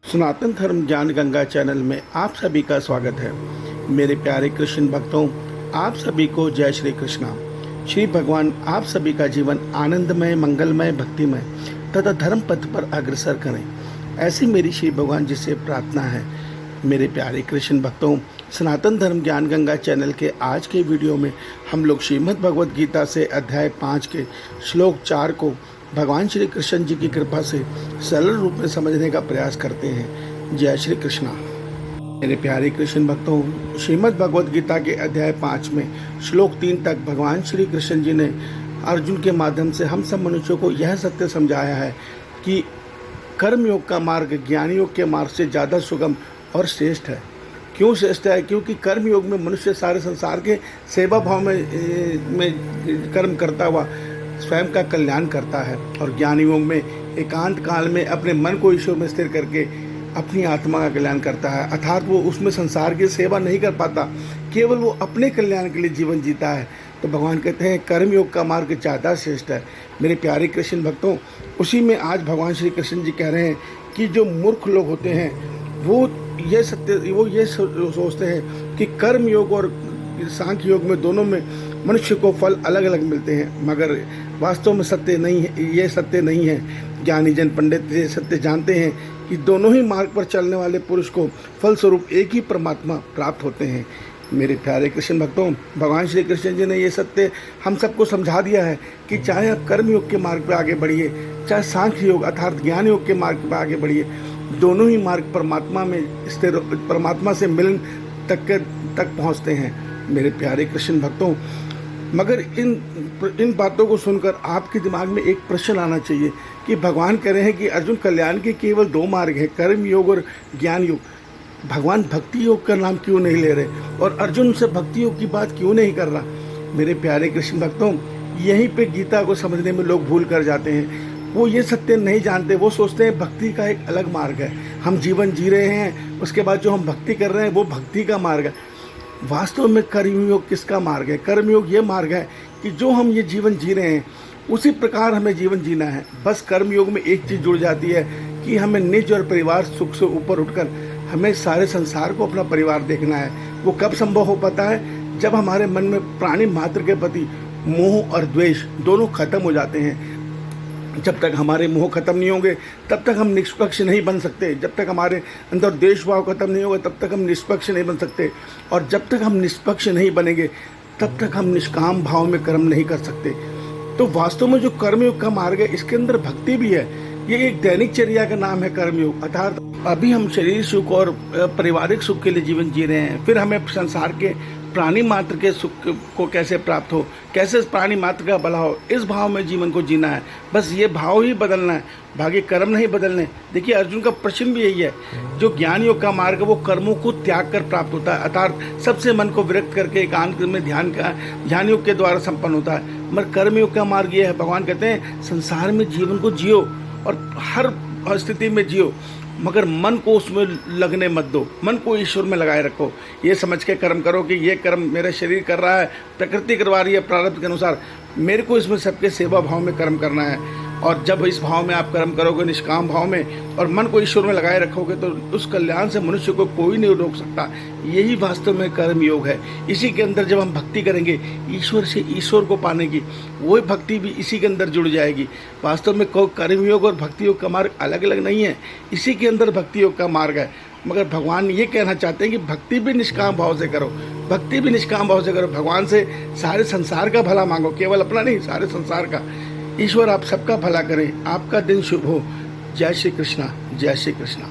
सनातन धर्म ज्ञान गंगा चैनल में आप सभी का स्वागत है। मेरे प्यारे कृष्ण भक्तों, आप सभी को जय श्री कृष्णा। श्री भगवान आप सभी का जीवन आनंदमय, मंगलमय, भक्तिमय तथा धर्म पथ पर अग्रसर करें, ऐसी मेरी श्री भगवान जी से प्रार्थना है। मेरे प्यारे कृष्ण भक्तों, सनातन धर्म ज्ञान गंगा चैनल के आज के वीडियो में हम लोग श्रीमद् भगवद गीता से अध्याय 5 के श्लोक 4 को भगवान श्री कृष्ण जी की कृपा से सरल रूप में समझने का प्रयास करते हैं। जय श्री कृष्णा। मेरे प्यारे कृष्ण भक्तों, श्रीमद् भगवद गीता के अध्याय 5 में श्लोक 3 तक भगवान श्री कृष्ण जी ने अर्जुन के माध्यम से हम सब मनुष्यों को यह सत्य समझाया है कि कर्मयोग का मार्ग ज्ञान योग के मार्ग से ज़्यादा सुगम और श्रेष्ठ है। क्यों श्रेष्ठ है? क्योंकि कर्मयोग में मनुष्य सारे संसार के सेवा भाव में कर्म करता हुआ स्वयं का कल्याण करता है, और ज्ञान योग में एकांत काल में अपने मन को ईश्वर में स्थिर करके अपनी आत्मा का कल्याण करता है। अर्थात वो उसमें संसार की सेवा नहीं कर पाता, केवल वो अपने कल्याण के लिए जीवन जीता है। तो भगवान कहते हैं कर्मयोग का मार्ग ज़्यादा श्रेष्ठ है। मेरे प्यारे कृष्ण भक्तों, उसी में आज भगवान श्री कृष्ण जी कह रहे हैं कि जो मूर्ख लोग होते हैं वो ये सोचते हैं कि कर्म योग और सांख्य योग में दोनों में मनुष्य को फल अलग अलग मिलते हैं, मगर वास्तव में सत्य नहीं है। ये सत्य नहीं है। ज्ञानी जन पंडित ये सत्य जानते हैं कि दोनों ही मार्ग पर चलने वाले पुरुष को फलस्वरूप एक ही परमात्मा प्राप्त होते हैं। मेरे प्यारे कृष्ण भक्तों, भगवान श्री कृष्ण जी ने ये सत्य हम सबको समझा दिया है कि चाहे आप कर्म योग के मार्ग पर आगे बढ़िए, चाहे सांख्य योग अर्थात ज्ञान योग के मार्ग पर आगे बढ़िए, दोनों ही मार्ग परमात्मा में स्थिर, परमात्मा से मिलन तक पहुँचते हैं। मेरे प्यारे कृष्ण भक्तों, मगर इन बातों को सुनकर आपके दिमाग में एक प्रश्न आना चाहिए कि भगवान कह रहे हैं कि अर्जुन कल्याण के केवल 2 मार्ग हैं, कर्म योग और ज्ञान योग। भगवान भक्ति योग का नाम क्यों नहीं ले रहे और अर्जुन से भक्ति योग की बात क्यों नहीं कर रहा? मेरे प्यारे कृष्ण भक्तों, यहीं पे गीता को समझने में लोग भूल कर जाते हैं। वो ये सत्य नहीं जानते। वो सोचते हैं भक्ति का एक अलग मार्ग है, हम जीवन जी रहे हैं, उसके बाद जो हम भक्ति कर रहे हैं वो भक्ति का मार्ग है। वास्तव में कर्मयोग किसका मार्ग है? कर्मयोग ये मार्ग है कि जो हम ये जीवन जी रहे हैं उसी प्रकार हमें जीवन जीना है। बस कर्मयोग में एक चीज़ जुड़ जाती है कि हमें निज और परिवार सुख से ऊपर उठकर हमें सारे संसार को अपना परिवार देखना है। वो कब संभव हो पाता है? जब हमारे मन में प्राणी मात्र के प्रति मोह और द्वेष दोनों खत्म हो जाते हैं। जब तक हमारे मोह खत्म नहीं होंगे तब तक हम निष्पक्ष नहीं बन सकते। जब तक हमारे अंदर देश भाव खत्म नहीं होगा तब तक हम निष्पक्ष नहीं बन सकते, और जब तक हम निष्पक्ष नहीं बनेंगे तब तक हम निष्काम भाव में कर्म नहीं कर सकते। तो वास्तव में जो कर्मयोग का मार्ग है इसके अंदर भक्ति भी है। ये एक दैनिक चर्या का नाम है कर्मयोग। अर्थात अभी हम शरीर सुख और पारिवारिक सुख के लिए जीवन जी रहे हैं, फिर हमें संसार के प्राणी मात्र के सुख को कैसे प्राप्त हो, कैसे प्राणी मात्र का भला हो, इस भाव में जीवन को जीना है। बस ये भाव ही बदलना है, बाकी कर्म नहीं बदलने। देखिए, अर्जुन का प्रश्न भी यही है। जो ज्ञान योग का मार्ग है वो कर्मों को त्याग कर प्राप्त होता है, अर्थात सबसे मन को विरक्त करके एकांत में ध्यान योग के द्वारा संपन्न होता है। मगर कर्म योग का मार्ग ये है, भगवान कहते हैं संसार में जीवन को जियो और हर स्थिति में जियो, मगर मन को उसमें लगने मत दो। मन को ईश्वर में लगाए रखो। ये समझ के कर्म करो कि ये कर्म मेरा शरीर कर रहा है, प्रकृति करवा रही है प्रारब्ध के अनुसार, मेरे को इसमें सबके सेवा भाव में कर्म करना है। और जब इस भाव में आप कर्म करोगे, निष्काम भाव में, और मन को ईश्वर में लगाए रखोगे, तो उस कल्याण से मनुष्य को कोई नहीं रोक सकता। यही वास्तव में कर्म योग है। इसी के अंदर जब हम भक्ति करेंगे ईश्वर से ईश्वर को पाने की, वही भक्ति भी इसी के अंदर जुड़ जाएगी। वास्तव में कर्म योग और भक्ति योग का मार्ग अलग अलग नहीं है, इसी के अंदर भक्ति योग का मार्ग है। मगर भगवान ये कहना चाहते हैं कि भक्ति भी निष्काम भाव से करो, भक्ति भी निष्काम भाव से करो। भगवान से सारे संसार का भला मांगो, केवल अपना नहीं, सारे संसार का। ईश्वर आप सबका भला करें। आपका दिन शुभ हो। जय श्री कृष्णा, जय श्री कृष्णा।